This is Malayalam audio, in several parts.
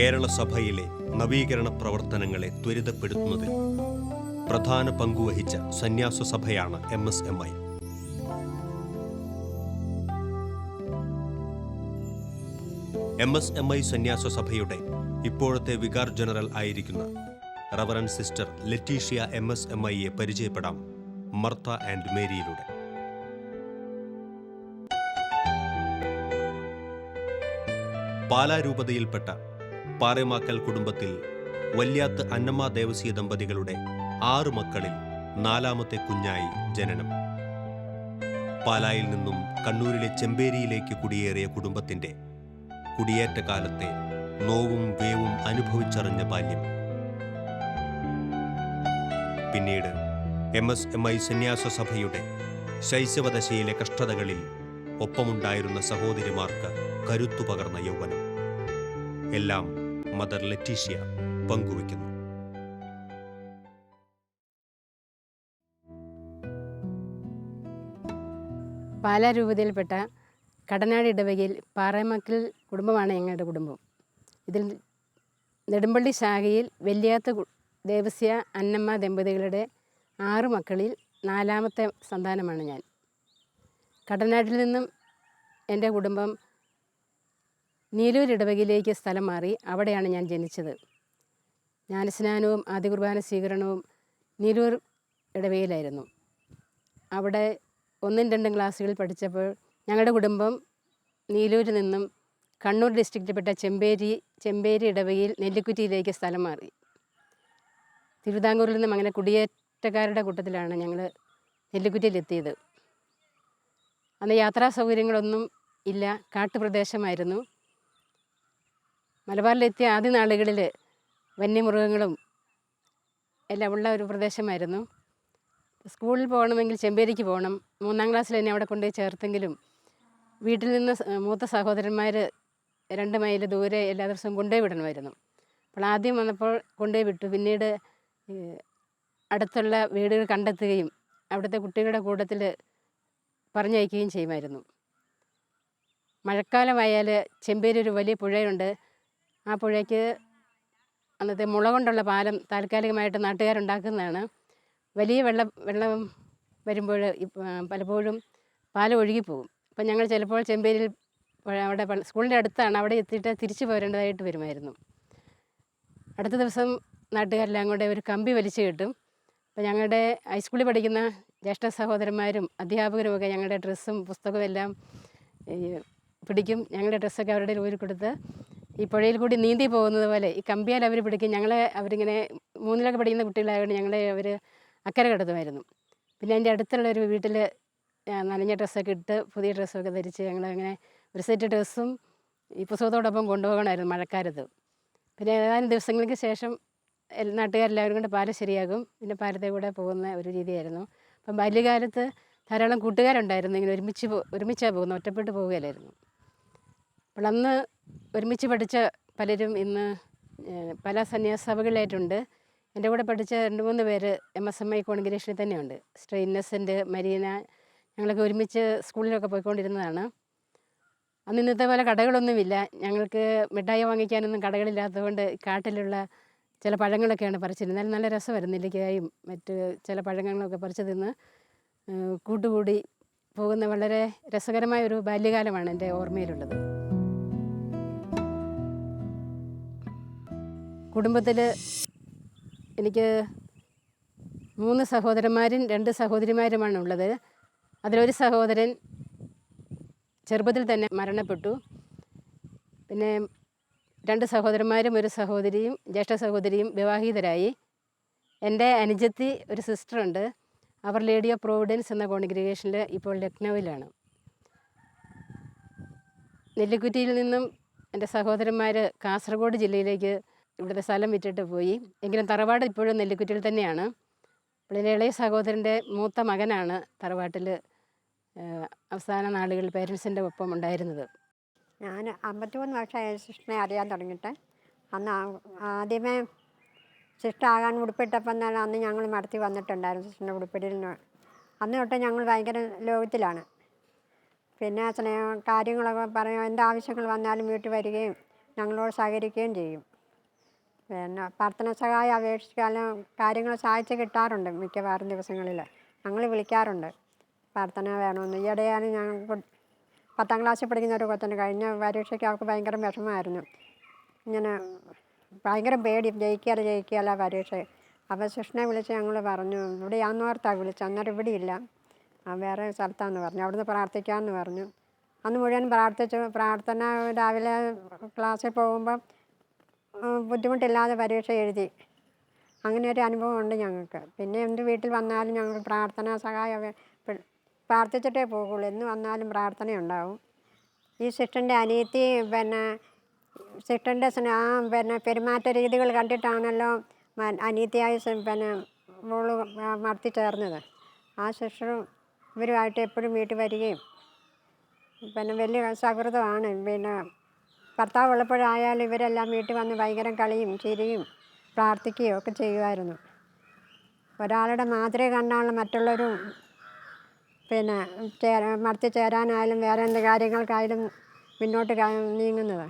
കേരള സഭയിലെ നവീകരണ പ്രവർത്തനങ്ങളെ ത്വരിതപ്പെടുത്തുന്നതിൽ പ്രധാന പങ്കുവഹിച്ച സന്യാസ സഭയാണ് MSMI. MSMI സന്യാസ സഭയുടെ ഇപ്പോഴത്തെ വികാർ ജനറൽ ആയിരിക്കുന്ന റവറൻ സിസ്റ്റർ ലെറ്റീഷ്യ MSMIയെ പരിചയപ്പെടാം മർത്ത ആൻഡ് മേരിയിലൂടെ. പാലാരൂപതയിൽപ്പെട്ട പാറേമാക്കൽ കുടുംബത്തിൽ വല്യാത്ത് അന്നമ്മ ദേവസ്യ ദമ്പതികളുടെ 6 മക്കളിൽ 4ാമത്തെ കുഞ്ഞായി ജനനം. പാലായിൽ നിന്നും കണ്ണൂരിലെ ചെമ്പേരിയിലേക്ക് കുടിയേറിയ കുടുംബത്തിന്റെ കുടിയേറ്റ കാലത്തെ നോവും വേവും അനുഭവിച്ചറിഞ്ഞ ബാല്യം. പിന്നീട് MSMI സന്യാസ സഭയുടെ ശൈശവദശയിലെ കഷ്ടതകളിൽ ഒപ്പമുണ്ടായിരുന്ന സഹോദരിമാർക്ക് കരുത്തു പകർന്ന യൗവനം എല്ലാം മദർ ലെറ്റീഷ്യ പങ്കുവയ്ക്കുന്നു. പാലാരൂപതയിൽപ്പെട്ട കടനാട് ഇടവകയിൽ പാറേമാക്കൽ കുടുംബമാണ് ഞങ്ങളുടെ കുടുംബം. ഇതിൽ നെടുമ്പള്ളി ശാഖയിൽ വല്യാത്ത് ദേവസ്യ അന്നമ്മ ദമ്പതികളുടെ 6 മക്കളിൽ 4ാമത്തെ സന്താനമാണ് ഞാൻ. കടനാട്ടിൽ നിന്നും എൻ്റെ കുടുംബം നീലൂർ ഇടവകയിലേക്ക് സ്ഥലം മാറി. അവിടെയാണ് ഞാൻ ജനിച്ചത്. ജ്ഞാനസ്നാനവും ആദ്യ കുർബാന സ്വീകരണവും നീലൂർ ഇടവകയിലായിരുന്നു. അവിടെ 1ഉം 2ഉം ക്ലാസ്സുകളിൽ പഠിച്ചപ്പോൾ ഞങ്ങളുടെ കുടുംബം നീലൂരിൽ നിന്നും കണ്ണൂർ ഡിസ്ട്രിക്റ്റിൽപ്പെട്ട ചെമ്പേരി ഇടവകയിൽ നെല്ലിക്കുറ്റിയിലേക്ക് സ്ഥലം മാറി. തിരുവിതാംകൂറിൽ നിന്നും അങ്ങനെ കുടിയേറ്റക്കാരുടെ കൂട്ടത്തിലാണ് ഞങ്ങൾ നെല്ലിക്കുറ്റിയിലെത്തിയത്. അന്ന് യാത്രാ സൗകര്യങ്ങളൊന്നും ഇല്ല, കാട്ടുപ്രദേശമായിരുന്നു. മലബാറിലെത്തിയ ആദ്യ നാളുകളിൽ വന്യമൃഗങ്ങളും എല്ലാം ഉള്ള ഒരു പ്രദേശമായിരുന്നു. സ്കൂളിൽ പോകണമെങ്കിൽ ചെമ്പേരിക്ക് പോകണം. 3ാം ക്ലാസ്സിൽ എന്നെ അവിടെ കൊണ്ടുപോയി ചേർത്തെങ്കിലും വീട്ടിൽ നിന്ന് മൂത്ത സഹോദരന്മാർ 2 മൈൽ ദൂരെ എല്ലാ ദിവസവും കൊണ്ടുപോയി വിടണമായിരുന്നു. അപ്പോൾ ആദ്യം വന്നപ്പോൾ കൊണ്ടുപോയി വിട്ടു. പിന്നീട് അടുത്തുള്ള വീടുകൾ കണ്ടെത്തുകയും അവിടുത്തെ കുട്ടികളുടെ കൂട്ടത്തിൽ പറഞ്ഞയക്കുകയും ചെയ്യുമായിരുന്നു. മഴക്കാലമായാൽ ചെമ്പേരി ഒരു വലിയ പുഴയുണ്ട്. ആ പുഴയ്ക്ക് അന്നത്തെ മുള കൊണ്ടുള്ള പാലം താൽക്കാലികമായിട്ട് നാട്ടുകാരുണ്ടാക്കുന്നതാണ്. വലിയ വെള്ളം വരുമ്പോൾ പലപ്പോഴും പാലം ഒഴുകിപ്പോകും. അപ്പം ഞങ്ങൾ ചിലപ്പോൾ ചെമ്പേരിയിൽ അവിടെ സ്കൂളിൻ്റെ അടുത്താണ്, അവിടെ എത്തിയിട്ട് തിരിച്ചു പോരേണ്ടതായിട്ട് വരുമായിരുന്നു. അടുത്ത ദിവസം നാട്ടുകാരെല്ലാം കൂടെ ഒരു കമ്പി വലിച്ചു കെട്ടും. അപ്പം ഞങ്ങളുടെ ഹൈസ്കൂളിൽ പഠിക്കുന്ന ജ്യേഷ്ഠ സഹോദരന്മാരും അധ്യാപകരുമൊക്കെ ഞങ്ങളുടെ ഡ്രസ്സും പുസ്തകവും എല്ലാം പിടിക്കും. ഞങ്ങളുടെ ഡ്രസ്സൊക്കെ അവരുടെ ഊരി കൊടുത്ത് ഈ പുഴയിൽ കൂടി നീന്തി പോകുന്നത് പോലെ ഈ കമ്പിയാൽ അവർ പിടിക്കും. അവരിങ്ങനെ 3ലൊക്കെ പഠിക്കുന്ന കുട്ടികളായതുകൊണ്ട് ഞങ്ങളെ അവർ അക്കരെ കിടത്തുമായിരുന്നു. പിന്നെ എൻ്റെ അടുത്തുള്ളൊരു വീട്ടിൽ നനഞ്ഞ ഡ്രസ്സൊക്കെ ഇട്ട് പുതിയ ഡ്രസ്സൊക്കെ ധരിച്ച് ഞങ്ങളങ്ങനെ ഒരു സെറ്റ് ഡ്രസ്സും ഈ പുസ്തകത്തോടൊപ്പം കൊണ്ടുപോകണമായിരുന്നു മഴക്കാലത്ത്. പിന്നെ ഏതാനും ദിവസങ്ങൾക്ക് ശേഷം നാട്ടുകാരെല്ലാവരും കൊണ്ട് പാലം ശരിയാകും. പിന്നെ പാലത്തെ കൂടെ പോകുന്ന ഒരു രീതിയായിരുന്നു. അപ്പം ബാല്യകാലത്ത് ധാരാളം കൂട്ടുകാരുണ്ടായിരുന്നു. ഇങ്ങനെ ഒരുമിച്ചാണ് പോകുന്നത്, ഒറ്റപ്പെട്ട് പോവുകയല്ലായിരുന്നു. അപ്പോൾ അന്ന് ഒരുമിച്ച് പഠിച്ച പലരും ഇന്ന് പല സന്യാസ സഭകളിലായിട്ടുണ്ട്. എൻ്റെ കൂടെ പഠിച്ച 2-3 പേര് MSMI കോൺഗ്രിഗേഷനിൽ തന്നെയുണ്ട്. സിസ്റ്റർ ഇന്നസെൻ്റ്, മരീന, ഞങ്ങളൊക്കെ ഒരുമിച്ച് സ്കൂളിലൊക്കെ പോയിക്കൊണ്ടിരുന്നതാണ്. അന്ന് ഇന്നത്തെ പോലെ കടകളൊന്നുമില്ല. ഞങ്ങൾക്ക് മിഠായി വാങ്ങിക്കാനൊന്നും കടകളില്ലാത്തതുകൊണ്ട് കാട്ടിലുള്ള ചില പഴങ്ങളൊക്കെയാണ് പറിച്ചിരുന്നത്. നല്ല രസമായിരുന്നു. നെല്ലിക്കായും മറ്റ് ചില പഴങ്ങളൊക്കെ പറിച്ച് തിന്ന് കൂട്ടുകൂടി പോകുന്ന വളരെ രസകരമായ ഒരു ബാല്യകാലമാണ് എൻ്റെ ഓർമ്മയിലുള്ളത്. കുടുംബത്തിൽ എനിക്ക് 3 സഹോദരന്മാരും 2 സഹോദരിമാരുമാണ് ഉള്ളത്. അതിലൊരു സഹോദരൻ ചെറുപ്പത്തിൽ തന്നെ മരണപ്പെട്ടു. പിന്നെ 2 സഹോദരന്മാരും ഒരു സഹോദരിയും ജ്യേഷ്ഠ സഹോദരിയും വിവാഹിതരായി. എൻ്റെ അനുജത്തി ഒരു സിസ്റ്ററുണ്ട്. അവർ ലേഡി ഓഫ് പ്രോവിഡൻസ് എന്ന കോൺഗ്രിഗേഷനിൽ ഇപ്പോൾ ലക്നൌവിലാണ്. നെല്ലിക്കുറ്റിയിൽ നിന്നും എൻ്റെ സഹോദരന്മാർ കാസർഗോഡ് ജില്ലയിലേക്ക് ഇവിടുത്തെ സ്ഥലം വിറ്റിട്ട് പോയി. എങ്കിലും തറവാട് ഇപ്പോഴും നെല്ലിക്കുറ്റിയിൽ തന്നെയാണ്. അപ്പോൾ എൻ്റെ ഇളയ സഹോദരൻ്റെ മൂത്ത മകനാണ് തറവാട്ടിൽ അവസാന നാളുകളിൽ പേരൻസിൻ്റെ ഒപ്പം ഉണ്ടായിരുന്നത്. ഞാൻ 53 വർഷമായി സിസ്റ്ററിനെ അറിയാൻ തുടങ്ങിയിട്ട്. അന്ന് ആദ്യമേ സിസ്റ്റർ ആകാൻ ഉടുപ്പിട്ടപ്പം തന്നെ അന്ന് ഞങ്ങൾ നടത്തി വന്നിട്ടുണ്ടായിരുന്നു സിസ്റ്ററിൻ്റെ ഉടുപ്പിടിയിൽ നിന്ന്. അന്ന് തൊട്ട് ഞങ്ങൾ ഭയങ്കര ലോകത്തിലാണ്. പിന്നെ കാര്യങ്ങളൊക്കെ പറയാൻ എന്താവശ്യങ്ങൾ വന്നാലും വീട്ടിൽ വരികയും ഞങ്ങളോട് സഹകരിക്കുകയും ചെയ്യും. പിന്നെ പ്രാർത്ഥന സഹായം അപേക്ഷിക്കാനും കാര്യങ്ങൾ സഹായിച്ച് കിട്ടാറുണ്ട് മിക്കവാറും ദിവസങ്ങളിൽ. ഞങ്ങൾ വിളിക്കാറുണ്ട് പ്രാർത്ഥന വേണമെന്ന്. ഈയിടെയാണ് ഞങ്ങൾക്ക് 10ാം ക്ലാസ്സിൽ പഠിക്കുന്ന ഒരു കൊച്ചിന് കഴിഞ്ഞ പരീക്ഷയ്ക്ക് അവൾക്ക് ഭയങ്കര വിഷമമായിരുന്നു. ഇങ്ങനെ ഭയങ്കര പേടി, ജയിക്കുകയല്ല പരീക്ഷ. അപ്പോൾ സിസ്റ്ററിനെ വിളിച്ച് ഞങ്ങൾ പറഞ്ഞു, ഇവിടെ ആന്നോർത്താണ് വിളിച്ചത്, അന്നേരം ഇവിടെ ഇല്ല, വേറെ സ്ഥലത്താന്ന് പറഞ്ഞു. അവിടുന്ന് പ്രാർത്ഥിക്കാമെന്ന് പറഞ്ഞു. അന്ന് മുഴുവൻ പ്രാർത്ഥിച്ചു. പ്രാർത്ഥന രാവിലെ ക്ലാസ്സിൽ പോകുമ്പം ബുദ്ധിമുട്ടില്ലാതെ പരീക്ഷ എഴുതി. അങ്ങനെ ഒരു അനുഭവം ഉണ്ട് ഞങ്ങൾക്ക്. പിന്നെ എന്ത് വീട്ടിൽ വന്നാലും ഞങ്ങൾ പ്രാർത്ഥന സഹായം പ്രാർത്ഥിച്ചിട്ടേ പോകുള്ളൂ. എന്ന് വന്നാലും പ്രാർത്ഥനയുണ്ടാവും. ഈ സിസ്റ്ററിൻ്റെ അനിയത്തി പിന്നെ സിസ്റ്ററിൻ്റെ പിന്നെ പെരുമാറ്റ രീതികൾ കണ്ടിട്ടാണല്ലോ അനിയത്തിയായി പിന്നെ മോള് മടത്തി ചേർന്നത്. ആ സിസ്റ്ററും ഇവരുമായിട്ട് എപ്പോഴും വീട്ടിൽ വരികയും പിന്നെ വലിയ സൗഹൃദമാണ്. പിന്നെ ഭർത്താവ് ഉള്ളപ്പോഴായാലും ഇവരെല്ലാം വീട്ടിൽ വന്ന് ഭയങ്കര കളിയും ചിരിയും പ്രാർത്ഥിക്കുകയും ഒക്കെ ചെയ്യുമായിരുന്നു. ഒരാളുടെ മാതൃക കണ്ടാണ് മറ്റുള്ളവരും പിന്നെ മടത്തി ചേരാനായാലും വേറെ എന്ത് കാര്യങ്ങൾക്കായാലും മുന്നോട്ട് നീങ്ങുന്നത്.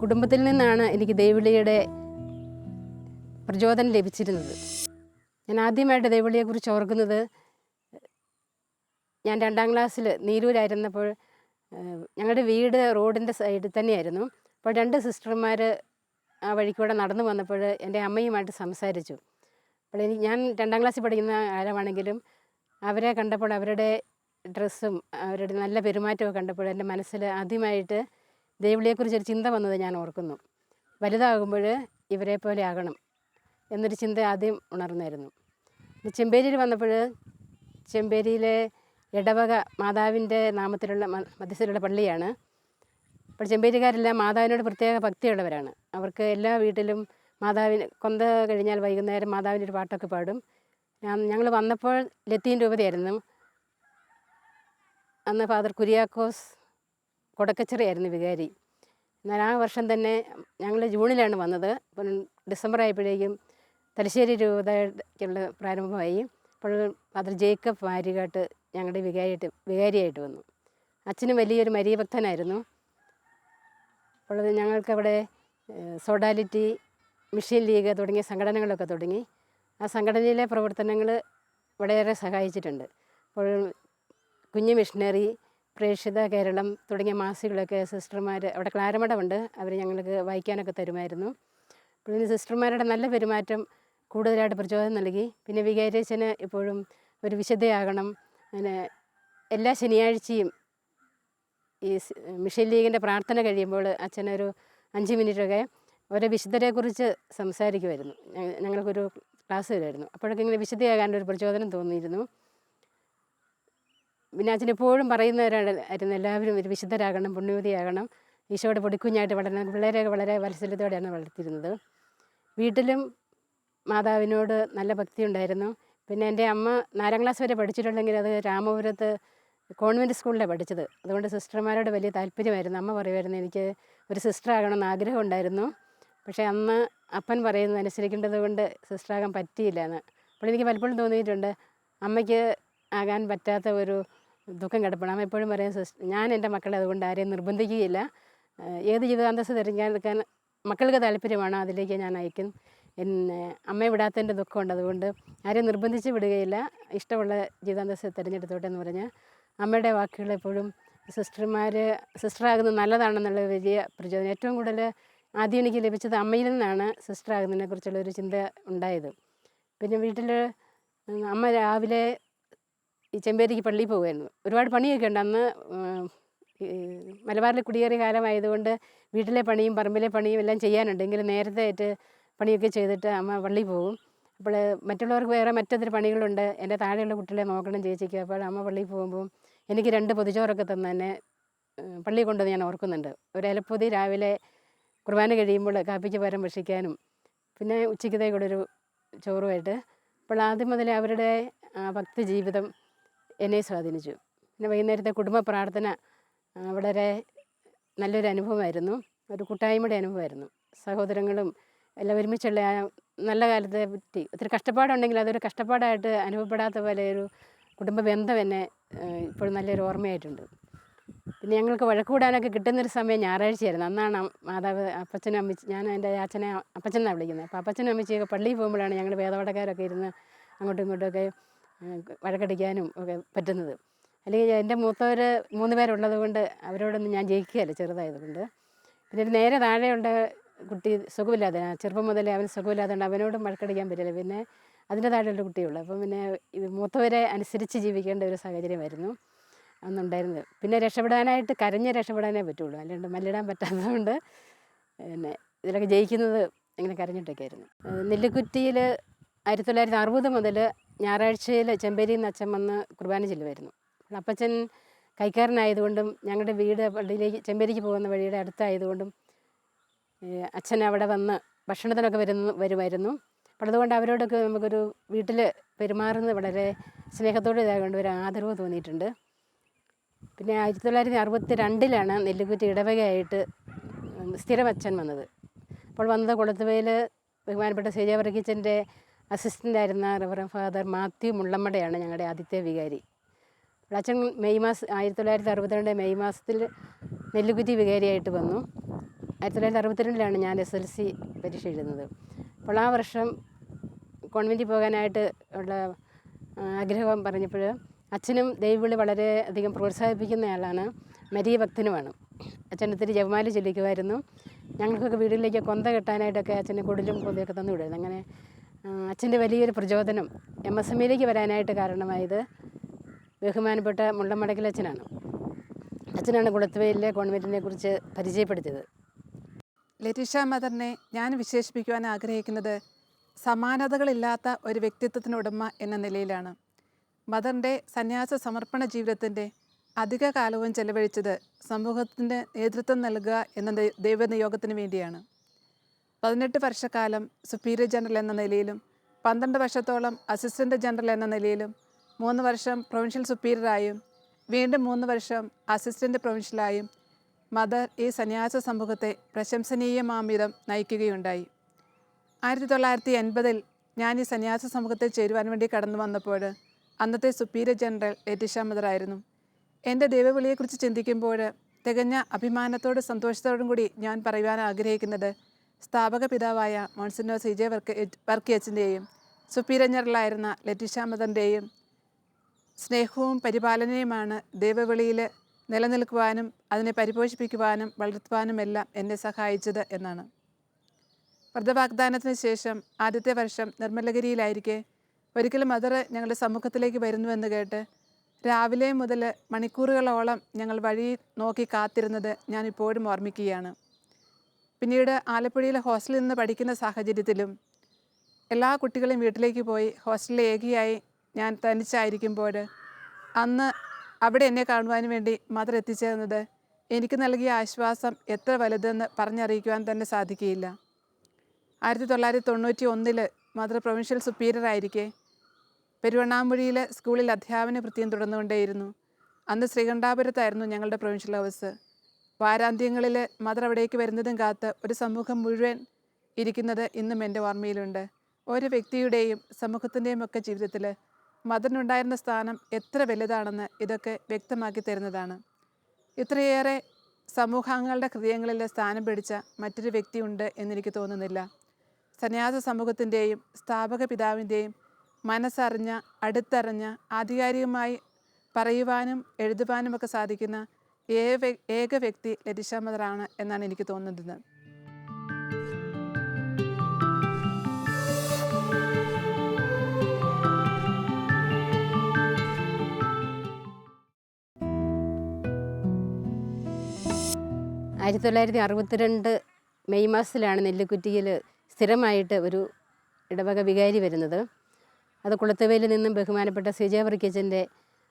കുടുംബത്തിൽ നിന്നാണ് എനിക്ക് ദൈവവിളിയുടെ പ്രചോദനം ലഭിച്ചിരുന്നത്. ഞാൻ ആദ്യമായിട്ട് ദൈവവിളിയെക്കുറിച്ച് ഓർക്കുന്നത് ഞാൻ 2ാം ക്ലാസ്സിൽ നീരൂരായിരുന്നപ്പോൾ ഞങ്ങളുടെ വീട് റോഡിൻ്റെ സൈഡിൽ തന്നെയായിരുന്നു. അപ്പോൾ 2 സിസ്റ്റർമാർ ആ വഴിക്കൂടെ നടന്നു വന്നപ്പോൾ എൻ്റെ അമ്മയുമായിട്ട് സംസാരിച്ചു. അപ്പോൾ ഞാൻ 2ാം ക്ലാസ്സിൽ പഠിക്കുന്ന കാലമാണെങ്കിലും അവരെ കണ്ടപ്പോൾ അവരുടെ ഡ്രസ്സും അവരുടെ നല്ല പെരുമാറ്റമൊക്കെ കണ്ടപ്പോൾ എൻ്റെ മനസ്സിൽ ആദ്യമായിട്ട് ദൈവവിളിയെക്കുറിച്ചൊരു ചിന്ത വന്നത് ഞാൻ ഓർക്കുന്നു. വലുതാകുമ്പോൾ ഇവരെ പോലെ ആകണം എന്നൊരു ചിന്ത ആദ്യം ഉണർന്നായിരുന്നു. ചെമ്പേരിയിൽ വന്നപ്പോൾ ചെമ്പേരിയിലെ ഇടവക മാതാവിൻ്റെ നാമത്തിലുള്ള മധ്യസ്ഥലുള്ള പള്ളിയാണ്. അപ്പോൾ ചെമ്പേരിക്കാരെല്ലാം മാതാവിനോട് പ്രത്യേക ഭക്തിയുള്ളവരാണ്. അവർക്ക് എല്ലാ വീട്ടിലും മാതാവിന് കൊന്ത കഴിഞ്ഞാൽ വൈകുന്നേരം മാതാവിൻ്റെ ഒരു പാട്ടൊക്കെ പാടും. ഞങ്ങൾ വന്നപ്പോൾ ലത്തീൻ രൂപതയായിരുന്നു. അന്ന് ഫാദർ കുര്യാക്കോസ് കൊടക്കച്ചിറയായിരുന്നു വികാരി. എന്നാൽ ആ വർഷം തന്നെ ഞങ്ങൾ ജൂണിലാണ് വന്നത്. അപ്പം ഡിസംബർ ആയപ്പോഴേക്കും തലശ്ശേരി രൂപതയ്ക്കുള്ള പ്രാരംഭമായി. അപ്പോൾ ഫാദർ ജേക്കബ് വാരികാട്ട് ഞങ്ങളുടെ വികാരിയായിട്ട് വന്നു. അച്ഛനും വലിയൊരു മരിയ ഭക്തനായിരുന്നു. അപ്പോൾ ഞങ്ങൾക്കവിടെ സോഡാലിറ്റി, മിഷൻ ലീഗ് തുടങ്ങിയ സംഘടനകളൊക്കെ തുടങ്ങി. ആ സംഘടനയിലെ പ്രവർത്തനങ്ങൾ വളരെയേറെ സഹായിച്ചിട്ടുണ്ട്. അപ്പോൾ കുഞ്ഞു മിഷണറി, പ്രേക്ഷിത കേരളം തുടങ്ങിയ മാസികളൊക്കെ സിസ്റ്റർമാർ, അവിടെ ക്ലാരമഠമുണ്ട്, അവർ ഞങ്ങൾക്ക് വായിക്കാനൊക്കെ തരുമായിരുന്നു. അപ്പോൾ ഇതിന് സിസ്റ്റർമാരുടെ നല്ല പെരുമാറ്റം കൂടുതലായിട്ട് പ്രചോദനം നൽകി. പിന്നെ വികാരിയച്ഛന് എപ്പോഴും ഒരു വിശുദ്ധയാകണം, അങ്ങനെ എല്ലാ ശനിയാഴ്ചയും ഈ മിഷൻ ലീഗിൻ്റെ പ്രാർത്ഥന കഴിയുമ്പോൾ അച്ഛനൊരു 5 മിനിറ്റൊക്കെ ഓരോ വിശുദ്ധരെക്കുറിച്ച് സംസാരിക്കുമായിരുന്നു. ഞങ്ങൾക്കൊരു ക്ലാസ് തരുമായിരുന്നു. അപ്പോഴൊക്കെ ഇങ്ങനെ വിശുദ്ധയാകാനൊരു പ്രചോദനം തോന്നിയിരുന്നു. പിന്നെ അച്ഛൻ എപ്പോഴും പറയുന്നവരായിരുന്നു എല്ലാവരും ഒരു വിശുദ്ധരാകണം, പുണ്യവതിയാകണം, ഈശോയുടെ പൊടിക്കുഞ്ഞായിട്ട് വളരണം. പിള്ളേരെയൊക്കെ വളരെ വാത്സല്യത്തോടെയാണ് വളർത്തിയിരുന്നത്. വീട്ടിലും മാതാവിനോട് നല്ല ഭക്തി ഉണ്ടായിരുന്നു. പിന്നെ എൻ്റെ അമ്മ 4ാം ക്ലാസ് വരെ പഠിച്ചിട്ടുണ്ടെങ്കിൽ അത് രാമപുരത്ത് കോൺവെൻറ്റ് സ്കൂളിലാണ് പഠിച്ചത്. അതുകൊണ്ട് സിസ്റ്റർമാരോട് വലിയ താല്പര്യമായിരുന്നു. അമ്മ പറയുമായിരുന്നു എനിക്ക് ഒരു സിസ്റ്റർ ആകണമെന്ന് ആഗ്രഹം ഉണ്ടായിരുന്നു, പക്ഷേ അന്ന് അപ്പൻ പറയുന്നതനുസരിക്കേണ്ടത് കൊണ്ട് സിസ്റ്ററാകാൻ പറ്റിയില്ല എന്ന്. അപ്പോൾ എനിക്ക് പലപ്പോഴും തോന്നിയിട്ടുണ്ട് അമ്മയ്ക്ക് ആകാൻ പറ്റാത്ത ഒരു ദുഃഖം കിടപ്പണം. അമ്മ എപ്പോഴും പറയും ഞാൻ എൻ്റെ മക്കളെ അതുകൊണ്ട് ആരെയും നിർബന്ധിക്കുകയില്ല, ഏത് ജീവിതാന്തസ് തിരഞ്ഞെടുക്കാൻ മക്കൾക്ക് താല്പര്യമാണോ അതിലേക്ക് ഞാൻ അയക്കും. പിന്നെ അമ്മയെ വിടാത്തതിൻ്റെ ദുഃഖമുണ്ട്, അതുകൊണ്ട് ആരെയും നിർബന്ധിച്ച് വിടുകയില്ല, ഇഷ്ടമുള്ള ജീവിതാന്തസ് തിരഞ്ഞെടുത്തോട്ടെ എന്ന് പറഞ്ഞ് അമ്മയുടെ വാക്കുകൾ എപ്പോഴും സിസ്റ്ററാകുന്നത് നല്ലതാണെന്നുള്ള വലിയ പ്രചോദനം. ഏറ്റവും കൂടുതൽ ആദ്യം എനിക്ക് ലഭിച്ചത് അമ്മയിൽ നിന്നാണ് സിസ്റ്ററാകുന്നതിനെ കുറിച്ചുള്ളൊരു ചിന്ത ഉണ്ടായത്. പിന്നെ വീട്ടിൽ അമ്മ രാവിലെ ഈ ചെമ്പേരിക്ക് പള്ളിയിൽ പോകുമായിരുന്നു. ഒരുപാട് പണിയൊക്കെ ഉണ്ട് അന്ന്. മലബാറിൽ കുടിയേറിയ കാലമായതുകൊണ്ട് വീട്ടിലെ പണിയും പറമ്പിലെ പണിയും എല്ലാം ചെയ്യാനുണ്ട്. എങ്കിലും നേരത്തെ ആയിട്ട് പണിയൊക്കെ ചെയ്തിട്ട് അമ്മ പള്ളിയിൽ പോകും. അപ്പോൾ മറ്റുള്ളവർക്ക് വേറെ മറ്റൊരു പണികളുണ്ട്, എൻ്റെ താഴെയുള്ള കുട്ടികളെ നോക്കണം ചേച്ചിക്ക്. അപ്പോൾ അമ്മ പള്ളിയിൽ പോകുമ്പോൾ എനിക്ക് 2 പൊതിച്ചോറൊക്കെ തന്ന് തന്നെ പള്ളിയിൽ കൊണ്ടുവന്ന് ഞാൻ ഓർക്കുന്നുണ്ട്. ഒരു ഇലപ്പൊതി രാവിലെ കുർബാന കഴിയുമ്പോൾ കാപ്പിക്ക് പകരം ഭക്ഷിക്കാനും പിന്നെ ഉച്ചയ്ക്കത്തേക്കൂടൊരു ചോറുമായിട്ട്. അപ്പോൾ ആദ്യം മുതൽ അവരുടെ ഭക്തി ജീവിതം എന്നെ സ്വാധീനിച്ചു. പിന്നെ വൈകുന്നേരത്തെ കുടുംബ പ്രാർത്ഥന വളരെ നല്ലൊരു അനുഭവമായിരുന്നു, ഒരു കൂട്ടായ്മയുടെ അനുഭവമായിരുന്നു. സഹോദരങ്ങളും എല്ലാം ഒരുമിച്ചുള്ള ആ നല്ല കാലത്തെ പറ്റി ഒത്തിരി കഷ്ടപ്പാടുണ്ടെങ്കിൽ അതൊരു കഷ്ടപ്പാടായിട്ട് അനുഭവപ്പെടാത്ത പോലെ ഒരു കുടുംബ ബന്ധം എന്നെ ഇപ്പോഴും നല്ലൊരു ഓർമ്മയായിട്ടുണ്ട്. പിന്നെ ഞങ്ങൾക്ക് വഴക്കൂടാനൊക്കെ കിട്ടുന്നൊരു സമയം ഞായറാഴ്ചയായിരുന്നു. അന്നാണ് മാതാവ് അപ്പച്ചനും അമ്മച്ചി, ഞാൻ എൻ്റെ അച്ഛനെ അപ്പച്ചനാണ് വിളിക്കുന്നത്. അപ്പോൾ അപ്പച്ചനും അമ്മച്ചിയൊക്കെ പള്ളിയിൽ പോകുമ്പോഴാണ് ഞങ്ങൾ വേദപാഠക്കാരൊക്കെ ഇരുന്ന് അങ്ങോട്ടും ഇങ്ങോട്ടുമൊക്കെ വഴക്കടിക്കാനും ഒക്കെ പറ്റുന്നത്. അല്ലെങ്കിൽ എൻ്റെ മൂത്തവർ 3 പേരുള്ളത് കൊണ്ട് അവരോടൊന്നും ഞാൻ ജയിക്കുകയല്ല ചെറുതായതുകൊണ്ട്. പിന്നെ ഒരു നേരെ താഴെയുള്ള കുട്ടി സുഖമില്ലാതെ, ചെറുപ്പം മുതലേ അവന് സുഖമില്ലാത്തതുകൊണ്ട് അവനോടും വഴക്കടിക്കാൻ പറ്റില്ല. പിന്നെ അതിൻ്റെ താഴെയുള്ള കുട്ടിയുള്ളൂ. അപ്പം പിന്നെ മൂത്തവരെ അനുസരിച്ച് ജീവിക്കേണ്ട ഒരു സാഹചര്യമായിരുന്നു അന്നുണ്ടായിരുന്നത്. പിന്നെ രക്ഷപ്പെടാനായിട്ട് കരഞ്ഞ് രക്ഷപ്പെടാനേ പറ്റുള്ളൂ, അല്ലാണ്ട് മല്ലിടാൻ പറ്റാത്തതുകൊണ്ട് പിന്നെ ഇതിലൊക്കെ ജയിക്കുന്നത് ഇങ്ങനെ കരഞ്ഞിട്ടൊക്കെ ആയിരുന്നു. നെല്ലിക്കുറ്റിയിൽ 1960 മുതൽ ഞായറാഴ്ചയിൽ ചെമ്പേരിയിൽ നിന്ന് അച്ഛൻ വന്ന് കുർബാന ചെല്ലുമായിരുന്നു. അപ്പച്ചൻ കൈക്കാരനായതുകൊണ്ടും ഞങ്ങളുടെ വീട് പള്ളിയിലേക്ക് ചെമ്പേരിക്ക് പോകുന്ന വഴിയുടെ അടുത്തായതുകൊണ്ടും അച്ഛൻ അവിടെ വന്ന് ഭക്ഷണത്തിനൊക്കെ വരുമായിരുന്നു. അപ്പോൾ അതുകൊണ്ട് അവരോടൊക്കെ നമുക്കൊരു വീട്ടിൽ പെരുമാറുന്നത് വളരെ സ്നേഹത്തോടെ ഇതായതുകൊണ്ട് ഒരു ആദരവ് തോന്നിയിട്ടുണ്ട്. പിന്നെ 1962 നെല്ലിക്കുറ്റി ഇടവകയായിട്ട് സ്ഥിരം അച്ഛൻ വന്നത്. അപ്പോൾ വന്നത് കൊളുത്തുവയിൽ ബഹുമാനപ്പെട്ട സേജ വർഗീച്ചൻ്റെ അസിസ്റ്റൻ്റായിരുന്ന റവറൻ ഫാദർ മാത്യു മുള്ളമ്മടയാണ് ഞങ്ങളുടെ ആദ്യത്തെ വികാരി. അച്ഛൻ 1962 മെയ് മാസത്തിൽ നെല്ലിക്കുറ്റി വികാരിയായിട്ട് വന്നു. 1962 ഞാൻ SLC പരീക്ഷ എഴുതുന്നത്. അപ്പോൾ ആ വർഷം കോൺവെൻറ്റിൽ പോകാനായിട്ട് ഉള്ള ആഗ്രഹം പറഞ്ഞപ്പോൾ അച്ഛനും ദൈവവിളി വളരെ അധികം പ്രോത്സാഹിപ്പിക്കുന്നയാളാണ്, മരിയ ഭക്തനുമാണ്. അച്ഛൻ ഒത്തിരി ജപമാല ചൊല്ലിക്കുമായിരുന്നു. ഞങ്ങൾക്കൊക്കെ വീടുകളിലേക്ക് കൊന്ത കെട്ടാനായിട്ടൊക്കെ അച്ഛനെ കുടിലും കൊന്തയൊക്കെ തന്നു വിടുമായിരുന്നു. അങ്ങനെ അച്ഛൻ്റെ വലിയൊരു പ്രചോദനം MSMയിലേക്ക് വരാനായിട്ട് കാരണമായത് ബഹുമാനപ്പെട്ട മുള്ളമടക്കൽ അച്ഛനാണ് കുളത്തുവയിലെ കോൺവെൻറ്റിനെ കുറിച്ച് പരിചയപ്പെടുത്തിയത്. ലറ്റീഷ്യ മദറിനെ ഞാൻ വിശേഷിപ്പിക്കുവാൻ ആഗ്രഹിക്കുന്നത് സമാനതകളില്ലാത്ത ഒരു വ്യക്തിത്വത്തിനുടമ എന്ന നിലയിലാണ്. മദറിൻ്റെ സന്യാസ സമർപ്പണ ജീവിതത്തിൻ്റെ അധിക കാലവും ചെലവഴിച്ചത് സമൂഹത്തിൻ്റെ നേതൃത്വം നൽകുക എന്ന ദൈവനിയോഗത്തിന് വേണ്ടിയാണ്. 18 വർഷക്കാലം സുപ്പീരിയർ ജനറൽ എന്ന നിലയിലും 12 വർഷത്തോളം അസിസ്റ്റൻ്റ് ജനറൽ എന്ന നിലയിലും 3 വർഷം പ്രൊവിൻഷ്യൽ സുപ്പീരിയറായും വീണ്ടും 3 വർഷം അസിസ്റ്റൻ്റ് പ്രൊവിൻഷ്യലായും മദർ ഈ സന്യാസ സമൂഹത്തെ പ്രശംസനീയമാംവിധം നയിക്കുകയുണ്ടായി. 1980 ഞാൻ ഈ സന്യാസ സമൂഹത്തിൽ ചേരുവാൻ വേണ്ടി കടന്നു വന്നപ്പോൾ അന്നത്തെ സുപ്പീരിയർ ജനറൽ ലറ്റീഷ്യ മദറായിരുന്നു. എൻ്റെ ദൈവവിളിയെക്കുറിച്ച് ചിന്തിക്കുമ്പോൾ തികഞ്ഞ അഭിമാനത്തോടും സന്തോഷത്തോടും കൂടി ഞാൻ പറയുവാൻ ആഗ്രഹിക്കുന്നത് സ്ഥാപക പിതാവായ മോൺസിഞ്ഞോർ CJ വർക്കിയച്ചൻ്റെയും സുപ്പീരിയർ ജനറലായിരുന്ന ലറ്റീഷ്യ മദറിൻ്റെയും സ്നേഹവും പരിപാലനയുമാണ് ദൈവവിളിയിൽ നിലനിൽക്കുവാനും അതിനെ പരിപോഷിപ്പിക്കുവാനും വളർത്തുവാനുമെല്ലാം എന്നെ സഹായിച്ചത് എന്നാണ്. വ്രതവാഗ്ദാനത്തിന് ശേഷം ആദ്യത്തെ വർഷം നിർമ്മലഗിരിയിലായിരിക്കെ ഒരിക്കലും മദർ ഞങ്ങളുടെ സമൂഹത്തിലേക്ക് വരുന്നുവെന്ന് കേട്ട് രാവിലെ മുതൽ മണിക്കൂറുകളോളം ഞങ്ങൾ വഴി നോക്കി കാത്തിരുന്നത് ഞാൻ ഇപ്പോഴും ഓർമ്മിക്കുകയാണ്. പിന്നീട് ആലപ്പുഴയിലെ ഹോസ്റ്റലിൽ നിന്ന് പഠിക്കുന്ന സാഹചര്യത്തിലും എല്ലാ കുട്ടികളും വീട്ടിലേക്ക് പോയി ഹോസ്റ്റലിൽ ഏകിയായി ഞാൻ തനിച്ചായിരിക്കുമ്പോൾ അന്ന് അവിടെ എന്നെ കാണുവാൻ വേണ്ടി മദർ എത്തിച്ചേർന്നത് എനിക്ക് നൽകിയ ആശ്വാസം എത്ര വലുതെന്ന് പറഞ്ഞറിയിക്കുവാൻ തന്നെ സാധിക്കുകയില്ല. 1991 മദർ പ്രൊവിൻഷ്യൽ സുപ്പീരിയർ ആയിരിക്കെ പെരുവണ്ണാമുഴിയിൽ സ്കൂളിൽ അധ്യാപന വൃത്തിയും തുടർന്നുകൊണ്ടേയിരുന്നു. അന്ന് ശ്രീകണ്ഠാപുരത്തായിരുന്നു ഞങ്ങളുടെ പ്രൊവിൻഷ്യൽ ഹൗസ്. വാരാന്ത്യങ്ങളിൽ മദർ അവിടേക്ക് വരുന്നതും കാത്ത് ഒരു സമൂഹം മുഴുവൻ ഇരിക്കുന്നത് ഇന്നും എൻ്റെ ഓർമ്മയിലുണ്ട്. ഓരോ വ്യക്തിയുടെയും സമൂഹത്തിൻ്റെയും ഒക്കെ ജീവിതത്തിൽ മദറിനുണ്ടായിരുന്ന സ്ഥാനം എത്ര വലുതാണെന്ന് ഇതൊക്കെ വ്യക്തമാക്കി തരുന്നതാണ്. ഇത്രയേറെ സമൂഹാംഗങ്ങളുടെ ഹൃദയങ്ങളിൽ സ്ഥാനം പിടിച്ച മറ്റൊരു വ്യക്തിയുണ്ട് എന്നെനിക്ക് തോന്നുന്നില്ല. സന്യാസ സമൂഹത്തിൻ്റെയും സ്ഥാപക പിതാവിൻ്റെയും മനസ്സറിഞ്ഞ, അടുത്തറിഞ്ഞ, ആധികാരികമായി പറയുവാനും എഴുതുവാനുമൊക്കെ സാധിക്കുന്ന ഏക വ്യക്തി ലറ്റീഷ്യ മദറാണ് എന്നാണ് എനിക്ക് തോന്നുന്നത്. ആയിരത്തി 1962 മെയ് മാസത്തിലാണ് നെല്ലിക്കുറ്റിയിൽ സ്ഥിരമായിട്ട് ഒരു ഇടവക വികാരി വരുന്നത്. അത് കുളത്തുവയിൽ നിന്നും ബഹുമാനപ്പെട്ട CJ വർക്കിയച്ചൻ്റെ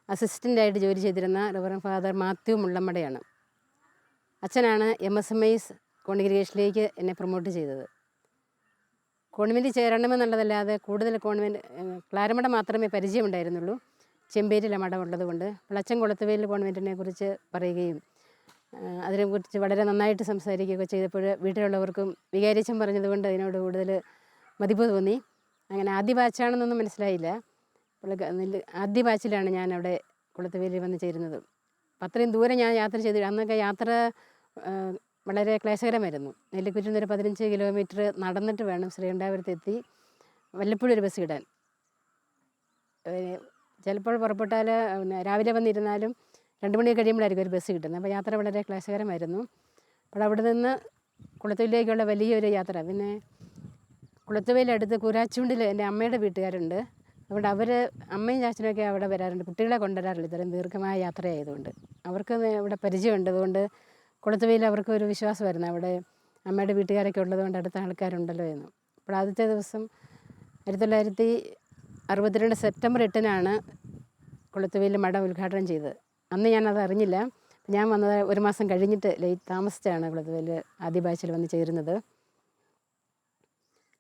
അസിസ്റ്റൻ്റായിട്ട് ജോലി ചെയ്തിരുന്ന റവറൻ ഫാദർ മാത്യു മുള്ളമ്മടയാണ്. അച്ഛനാണ് MSMI കോൺഗ്രിഗേഷനിലേക്ക് എന്നെ പ്രൊമോട്ട് ചെയ്തത്. കോൺവെൻറ്റിൽ ചേരണമെന്നുള്ളതല്ലാതെ കൂടുതൽ ക്ലാരമട മാത്രമേ പരിചയമുണ്ടായിരുന്നുള്ളൂ, ചെമ്പേരിയിലെ മഠം ഉള്ളത് കൊണ്ട്. അപ്പോൾ അച്ഛൻ കുളത്തുവയിൽ കോൺവെൻറ്റിനെ കുറിച്ച് പറയുകയും അതിനെക്കുറിച്ച് വളരെ നന്നായിട്ട് സംസാരിക്കുകയൊക്കെ ചെയ്തപ്പോൾ വീട്ടിലുള്ളവർക്കും വികാരിച്ചൻ പറഞ്ഞതുകൊണ്ട് അതിനോട് കൂടുതൽ മതിപ്പ് തോന്നി. അങ്ങനെ ആദ്യ ബാച്ചാണെന്നൊന്നും മനസ്സിലായില്ല. അപ്പോൾ ആദ്യ ബാച്ചിലാണ് ഞാൻ അവിടെ കുളത്തുവേലിൽ വന്ന് ചേരുന്നത്. അപ്പം അത്രയും ദൂരം ഞാൻ യാത്ര ചെയ്ത് അന്നൊക്കെ യാത്ര വളരെ ക്ലേശകരമായിരുന്നു. നെല്ലിക്കുറ്റിൽ നിന്ന് ഒരു 15 കിലോമീറ്റർ നടന്നിട്ട് വേണം ശ്രീകണ്ഠാപുരത്തെത്തി വല്ലപ്പോഴും ഒരു ബസ് ഇടാൻ. ചിലപ്പോൾ പുറപ്പെട്ടാൽ രാവിലെ വന്നിരുന്നാലും 2 മണി കഴിയുമ്പോഴായിരിക്കും ഒരു ബസ് കിട്ടുന്നത്. അപ്പോൾ യാത്ര വളരെ ക്ലേശകരമായിരുന്നു. അപ്പോൾ അവിടെ നിന്ന് കുളത്തുവേലിയിലേക്കുള്ള വലിയൊരു യാത്ര. പിന്നെ കുളത്തുവേലിയടുത്ത് കൂരാച്ചുണ്ടിൽ എൻ്റെ അമ്മയുടെ വീട്ടുകാരുണ്ട്. അതുകൊണ്ട് അമ്മയും ചാച്ചനൊക്കെ അവിടെ വരാറുണ്ട്. കുട്ടികളെ കൊണ്ടുവരാറില്ല ഇത്രയും ദീർഘമായ യാത്രയായതുകൊണ്ട്. അവർക്ക് ഇവിടെ പരിചയമുണ്ട്. അതുകൊണ്ട് കുളത്തുവേലിയിൽ അവർക്ക് ഒരു വിശ്വാസമായിരുന്നു അവിടെ അമ്മയുടെ വീട്ടുകാരൊക്കെ ഉള്ളതുകൊണ്ട് അടുത്ത ആൾക്കാരുണ്ടല്ലോ എന്ന്. അപ്പോൾ ആദ്യത്തെ ദിവസം 1962 സെപ്റ്റംബർ 8-നാണ് കുളത്തുവേലിൽ മഠം ഉദ്ഘാടനം ചെയ്തത്. അന്ന് ഞാനത് അറിഞ്ഞില്ല. ഞാൻ വന്നത് 1 മാസം കഴിഞ്ഞിട്ട് താമസിച്ചാണ് കുളത്തുവേലിൽ ആദ്യ ബാച്ചിൽ വന്ന് ചേരുന്നത്.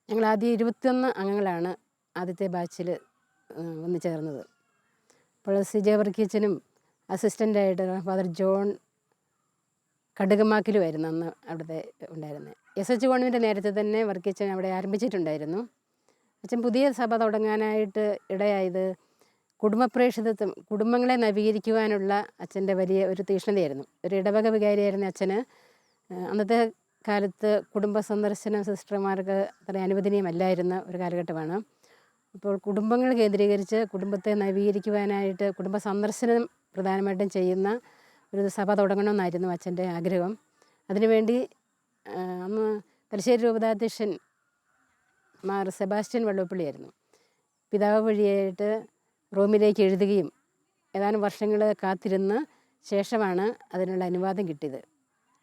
ഞങ്ങൾ ആദ്യം 21 അംഗങ്ങളാണ് ആദ്യത്തെ ബാച്ചിൽ വന്ന് ചേർന്നത്. അപ്പോൾ CJ വർഗീച്ചനും അസിസ്റ്റൻ്റായിട്ട് ഫാദർ ജോൺ കടുകമാക്കിലുമായിരുന്നു അന്ന് അവിടുത്തെ ഉണ്ടായിരുന്നത്. SH കോൺവെൻ്റ് നേരത്തെ തന്നെ വർഗീച്ചൻ അവിടെ ആരംഭിച്ചിട്ടുണ്ടായിരുന്നു. അച്ഛൻ പുതിയ സഭ തുടങ്ങാനായിട്ട് ഇടയായത് കുടുംബപ്രേക്ഷിതത്വം, കുടുംബങ്ങളെ നവീകരിക്കുവാനുള്ള അച്ഛൻ്റെ വലിയ ഒരു തീക്ഷ്ണതയായിരുന്നു. ഒരു ഇടവക വികാരിയായിരുന്ന അച്ഛന് അന്നത്തെ കാലത്ത് കുടുംബ സന്ദർശനം സിസ്റ്റർമാർക്ക് അത്ര അനുവദനീയമല്ലായിരുന്ന ഒരു കാലഘട്ടമാണ്. അപ്പോൾ കുടുംബങ്ങൾ കേന്ദ്രീകരിച്ച് കുടുംബത്തെ നവീകരിക്കുവാനായിട്ട് കുടുംബ സന്ദർശനം പ്രധാനമായിട്ടും ചെയ്യുന്ന ഒരു സഭ തുടങ്ങണമെന്നായിരുന്നു അച്ഛൻ്റെ ആഗ്രഹം. അതിനുവേണ്ടി അന്ന് തലശ്ശേരി രൂപതാധ്യക്ഷൻ മാർ സെബാസ്റ്റ്യൻ വള്ളോപ്പള്ളിയായിരുന്നു. പിതാവ് വഴിയായിട്ട് റോമിലേക്ക് എഴുതുകയും ഏതാനും വർഷങ്ങൾ കാത്തിരുന്ന് ശേഷമാണ് അതിനുള്ള അനുവാദം കിട്ടിയത്.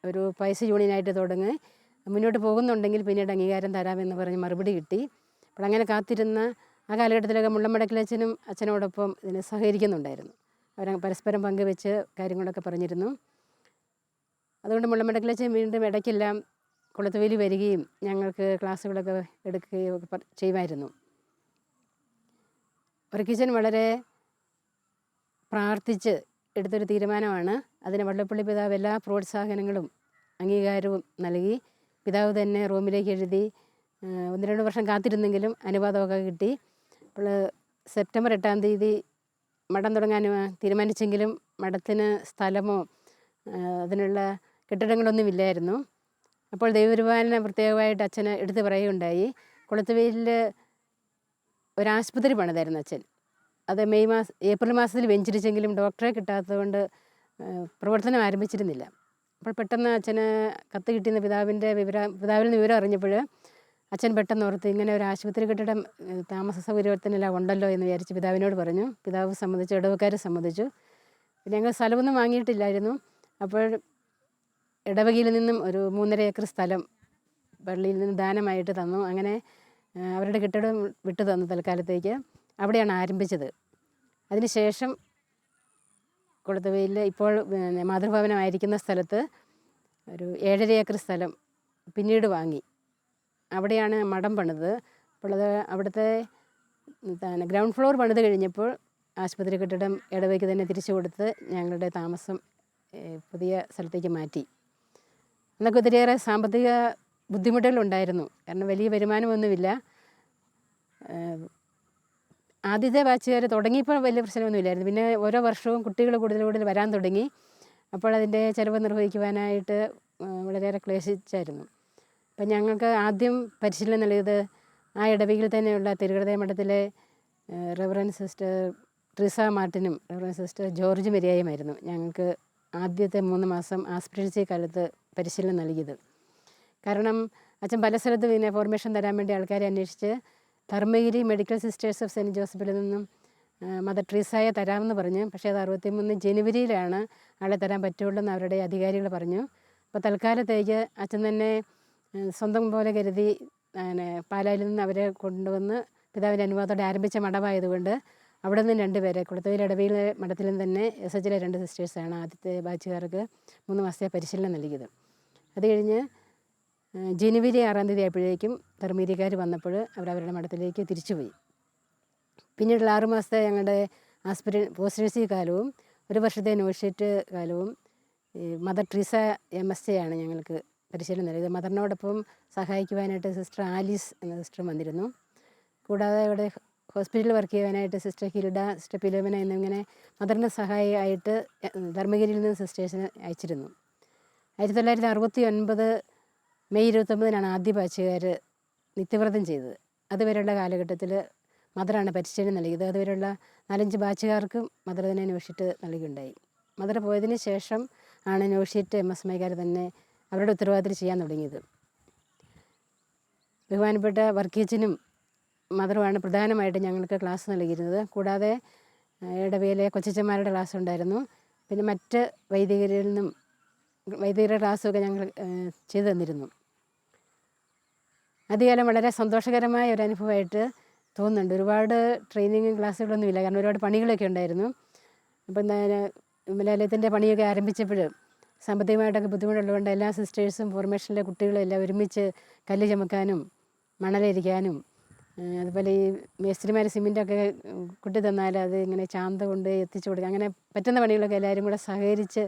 ഒരു പൈസ യൂണിയനായിട്ട് തുടങ്ങി മുന്നോട്ട് പോകുന്നുണ്ടെങ്കിൽ പിന്നീട് അംഗീകാരം തരാമെന്ന് പറഞ്ഞ് മറുപടി കിട്ടി. അപ്പോൾ അങ്ങനെ കാത്തിരുന്ന ആ കാലഘട്ടത്തിലൊക്കെ മുള്ളമടക്കിലച്ഛനും അച്ഛനോടൊപ്പം ഇതിന് സഹകരിക്കുന്നുണ്ടായിരുന്നു. അവർ പരസ്പരം പങ്കുവെച്ച് കാര്യങ്ങളൊക്കെ പറഞ്ഞിരുന്നു. അതുകൊണ്ട് മുള്ളമടക്കിലച്ഛൻ വീണ്ടും ഇടയ്ക്കെല്ലാം കുളത്തുവേലി വരികയും ഞങ്ങൾക്ക് ക്ലാസ്സുകളൊക്കെ എടുക്കുകയും ഒക്കെ ചെയ്യുമായിരുന്നു. വർഗീച്ചൻ വളരെ പ്രാർത്ഥിച്ച് എടുത്തൊരു തീരുമാനമാണ്. അതിന് വള്ളപ്പള്ളി പിതാവ് എല്ലാ പ്രോത്സാഹനങ്ങളും അംഗീകാരവും നൽകി. പിതാവ് തന്നെ റോമിലേക്ക് എഴുതി 1-2 വർഷം കാത്തിരുന്നെങ്കിലും അനുവാദമൊക്കെ കിട്ടി. അപ്പോൾ സെപ്റ്റംബർ 8-ാം തീയതി മഠം തുടങ്ങാൻ തീരുമാനിച്ചെങ്കിലും മഠത്തിന് സ്ഥലമോ അതിനുള്ള കെട്ടിടങ്ങളൊന്നുമില്ലായിരുന്നു. അപ്പോൾ ദൈവപരിപാലന പ്രത്യേകമായിട്ട് അച്ഛന് എടുത്ത് പറയുകയുണ്ടായി. കുളത്തുവേലിൽ ഒരാശുപത്രി പണിതായിരുന്നു അച്ഛൻ. അത് ഏപ്രിൽ മാസത്തിൽ വെഞ്ചരിച്ചെങ്കിലും ഡോക്ടറെ കിട്ടാത്തതുകൊണ്ട് പ്രവർത്തനം ആരംഭിച്ചിരുന്നില്ല. അപ്പോൾ പെട്ടെന്ന് അച്ഛന് കത്ത് കിട്ടിയെന്ന് പിതാവിൽ നിന്ന് വിവരം അറിഞ്ഞപ്പോൾ അച്ഛൻ പെട്ടെന്ന് ഓർത്ത് ഇങ്ങനെ ഒരു ആശുപത്രി കെട്ടിടം താമസ സൗകര്യത്തിനെല്ലാം ഉണ്ടല്ലോ എന്ന് വിചാരിച്ച് പിതാവിനോട് പറഞ്ഞു. പിതാവ് സമ്മതിച്ചു, ഇടവക്കാർ സമ്മതിച്ചു. പിന്നെ ഞങ്ങൾ സ്ഥലമൊന്നും വാങ്ങിയിട്ടില്ലായിരുന്നു. അപ്പോൾ ഇടവകയിൽ നിന്നും ഒരു 3.5 ഏക്കർ സ്ഥലം പള്ളിയിൽ നിന്ന് ദാനമായിട്ട് തന്നു. അങ്ങനെ അവരുടെ കെട്ടിടം വിട്ടു തന്നു തൽക്കാലത്തേക്ക്. അവിടെയാണ് ആരംഭിച്ചത്. അതിനുശേഷം കുളത്തുവേലിൽ ഇപ്പോൾ മാതൃഭവനമായിരിക്കുന്ന സ്ഥലത്ത് ഒരു 7.5 ഏക്കർ സ്ഥലം പിന്നീട് വാങ്ങി. അവിടെയാണ് മഠം പണിത്. അപ്പോൾ അത് അവിടുത്തെ ഗ്രൗണ്ട് ഫ്ലോർ പണിത് കഴിഞ്ഞപ്പോൾ ആശുപത്രി കെട്ടിടം ഇടവയ്ക്ക് തന്നെ തിരിച്ചു കൊടുത്ത് ഞങ്ങളുടെ താമസം പുതിയ സ്ഥലത്തേക്ക് മാറ്റി. അന്നൊക്കെ ഒത്തിരിയേറെ സാമ്പത്തിക ബുദ്ധിമുട്ടുകളുണ്ടായിരുന്നു. കാരണം വലിയ വരുമാനമൊന്നുമില്ല. ആദ്യത്തെ ബാച്ചുകാർ തുടങ്ങിയപ്പോൾ വലിയ പ്രശ്നമൊന്നുമില്ലായിരുന്നു. പിന്നെ ഓരോ വർഷവും കുട്ടികൾ കൂടുതൽ വരാൻ തുടങ്ങി. അപ്പോൾ അതിൻ്റെ ചിലവ് നിർവഹിക്കുവാനായിട്ട് വളരെയേറെ ക്ലേശിച്ചായിരുന്നു. അപ്പം ഞങ്ങൾക്ക് ആദ്യം പരിശീലനം നൽകിയത് ആ ഇടവകയിൽ തന്നെയുള്ള തിരുഹൃദയ മഠത്തിലെ റെവറൻഡ് സിസ്റ്റർ ട്രിസ മാർട്ടിനും റെവറൻഡ് സിസ്റ്റർ ജോർജ് മെരിയായുമായിരുന്നു ഞങ്ങൾക്ക് ആദ്യത്തെ 3 മാസം ആസ്പിറൻസി കാലത്ത് പരിശീലനം നൽകിയത്. കാരണം അച്ഛൻ പല സ്ഥലത്തും പിന്നെ ഫോർമേഷൻ തരാൻ വേണ്ടി ആൾക്കാരെ അന്വേഷിച്ച് Dharmagiri medical sisters of saint ജോസഫിൽ നിന്നും മദർ ട്രീസായെ തരാമെന്ന് പറഞ്ഞു. പക്ഷേ അത് 63 ജനുവരിയിലാണ് ആളെ തരാൻ പറ്റുള്ളൂ എന്ന് അവരുടെ അധികാരികൾ പറഞ്ഞു. അപ്പോൾ തൽക്കാലത്തേക്ക് അച്ഛൻ തന്നെ സ്വന്തം പോലെ കരുതി പാലായിൽ നിന്ന് അവരെ കൊണ്ടുവന്ന് പിതാവിൻ്റെ അനുവാദത്തോടെ ആരംഭിച്ച മഠമായതുകൊണ്ട് അവിടെ നിന്ന് 2 പേരെ കുളത്തുവേലി ഇടവയിലെ മഠത്തിലും തന്നെ SHലെ 2 സിസ്റ്റേഴ്സാണ് ആദ്യത്തെ ബാച്ചുകാർക്ക് 3 മാസത്തെ പരിശീലനം നൽകിയത്. അത് കഴിഞ്ഞ് ജനുവരി 6-ാം തീയതി ആയപ്പോഴേക്കും ധർമ്മഗിരിക്കാർ വന്നപ്പോൾ അവരവരുടെ മഠത്തിലേക്ക് തിരിച്ചുപോയി. പിന്നീടുള്ള 6 മാസത്തെ ഞങ്ങളുടെ പോസ്റ്റേഴ്സി കാലവും 1 വർഷത്തെ നോഷേറ്റ് കാലവും മദർ ട്രീസ MSc ആണ് ഞങ്ങൾക്ക് പരിശീലനം നൽകിയത്. മദറിനോടൊപ്പം സഹായിക്കുവാനായിട്ട് സിസ്റ്റർ ആലീസ് എന്ന സിസ്റ്റർ വന്നിരുന്നു. കൂടാതെ ഇവിടെ ഹോസ്പിറ്റലിൽ വർക്ക് ചെയ്യുവാനായിട്ട് സിസ്റ്റർ ഹിൽഡ, സിസ്റ്റർ ഫിലോമിന എന്നിങ്ങനെ മദറിന് സഹായിയായിട്ട് ധർമ്മഗിരിയിൽ നിന്ന് സിസ്റ്റേഴ്സിന് അയച്ചിരുന്നു. 1969 മെയ് 29 ആദ്യ ബാച്ചുകാർ നിത്യവ്രതം ചെയ്തത്. അതുവരെയുള്ള കാലഘട്ടത്തിൽ മദറാണ് പരിശീലനം നൽകിയത്. അതുവരെയുള്ള 4-5 ബാച്ചുകാർക്കും മദർ തന്നെ നോഷിറ്റ് നൽകുകയുണ്ടായി. മദർ പോയതിന് ശേഷം ആണ് നോഷിറ്റ് MSMIക്കാർ തന്നെ അവരുടെ ഉത്തരവാദിത്തം ചെയ്യാൻ തുടങ്ങിയത്. ബഹുമാനപ്പെട്ട വർക്കീച്ചനും മദറുമാണ് പ്രധാനമായിട്ട് ഞങ്ങൾക്ക് ക്ലാസ് നൽകിയിരുന്നത്. കൂടാതെ ഇടവയിലെ കൊച്ചച്ചന്മാരുടെ ക്ലാസ് ഉണ്ടായിരുന്നു. പിന്നെ മറ്റ് വൈദികരിൽ നിന്നും വൈദികരുടെ ക്ലാസ്സൊക്കെ ഞങ്ങൾ ചെയ്തു തന്നിരുന്നു. ആദ്യകാലം വളരെ സന്തോഷകരമായ ഒരു അനുഭവമായിട്ട് തോന്നുന്നുണ്ട്. ഒരുപാട് ട്രെയിനിങ് ക്ലാസ്സുകളൊന്നുമില്ല, കാരണം ഒരുപാട് പണികളൊക്കെ ഉണ്ടായിരുന്നു. അപ്പം വിദ്യാലയത്തിൻ്റെ പണിയൊക്കെ ആരംഭിച്ചപ്പോൾ സാമ്പത്തികമായിട്ടൊക്കെ ബുദ്ധിമുട്ടുള്ളതുകൊണ്ട് എല്ലാ സിസ്റ്റേഴ്സും ഫോർമേഷനിലെ കുട്ടികളും എല്ലാം ഒരുമിച്ച് കല്ല് ചുമക്കാനും മണലിരിക്കാനും അതുപോലെ ഈ മേസ്ത്രിമാർ സിമെൻറ്റൊക്കെ കുട്ടി തന്നാൽ അത് ഇങ്ങനെ ചാന്ത കൊണ്ട് എത്തിച്ചു കൊടുക്കുക, അങ്ങനെ പറ്റുന്ന പണികളൊക്കെ എല്ലാവരും കൂടെ സഹകരിച്ച്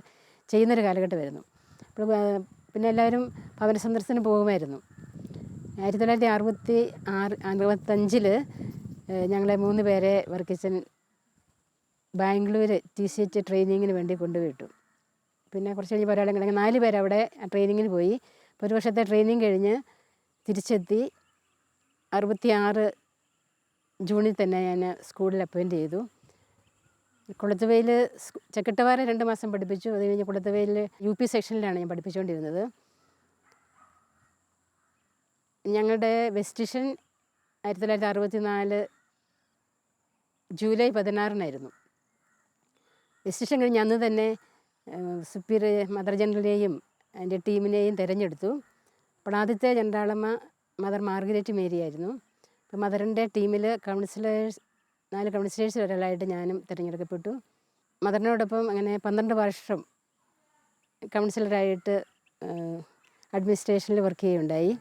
ചെയ്യുന്നൊരു കാലഘട്ടമായിരുന്നു. അപ്പോൾ പിന്നെ എല്ലാവരും ഭവന സന്ദർശനം പോകുമായിരുന്നു. 1965 ഞങ്ങളെ 3 പേരെ വർക്കിച്ചൻ ബാംഗ്ലൂർ TCH ട്രെയിനിങ്ങിന് വേണ്ടി കൊണ്ടുപോയിട്ടു. പിന്നെ കുറച്ച് കഴിഞ്ഞ് ഒരാളെ കിടങ്ങി 4 പേര് അവിടെ ട്രെയിനിങ്ങിന് പോയി. അപ്പോൾ ഒരു വർഷത്തെ ട്രെയിനിങ് കഴിഞ്ഞ് തിരിച്ചെത്തി 66 ജൂണിൽ തന്നെ ഞാൻ സ്കൂളിൽ അപ്പോയിൻ്റ് ചെയ്തു. കുളത്തുവയിൽ ചെക്കട്ടവാറ 2 മാസം പഠിപ്പിച്ചു. അത് കഴിഞ്ഞ് കുളത്തുവയിൽ UP സെക്ഷനിലാണ് ഞാൻ പഠിപ്പിച്ചുകൊണ്ടിരുന്നത്. ഞങ്ങളുടെ വെസ്റ്റിഷൻ 1964 ജൂലൈ 16 വെസ്റ്റിഷൻ കഴിഞ്ഞ് അന്ന് തന്നെ സുപ്പീരിയർ മദർ ജനറലിനെയും എൻ്റെ ടീമിനെയും തിരഞ്ഞെടുത്തു. അപ്പോൾ ആദ്യത്തെ ജനറാളമ്മ മദർ മാർഗരറ്റ് മേരി ആയിരുന്നു. അപ്പോൾ മദറിൻ്റെ ടീമിൽ 4 കൗൺസിലേഴ്സ് ഒരാളായിട്ട് ഞാനും തിരഞ്ഞെടുക്കപ്പെട്ടു. മദറിനോടൊപ്പം അങ്ങനെ 12 വർഷം കൗൺസിലറായിട്ട് അഡ്മിനിസ്ട്രേഷനിൽ വർക്ക് ചെയ്യുകയുണ്ടായി.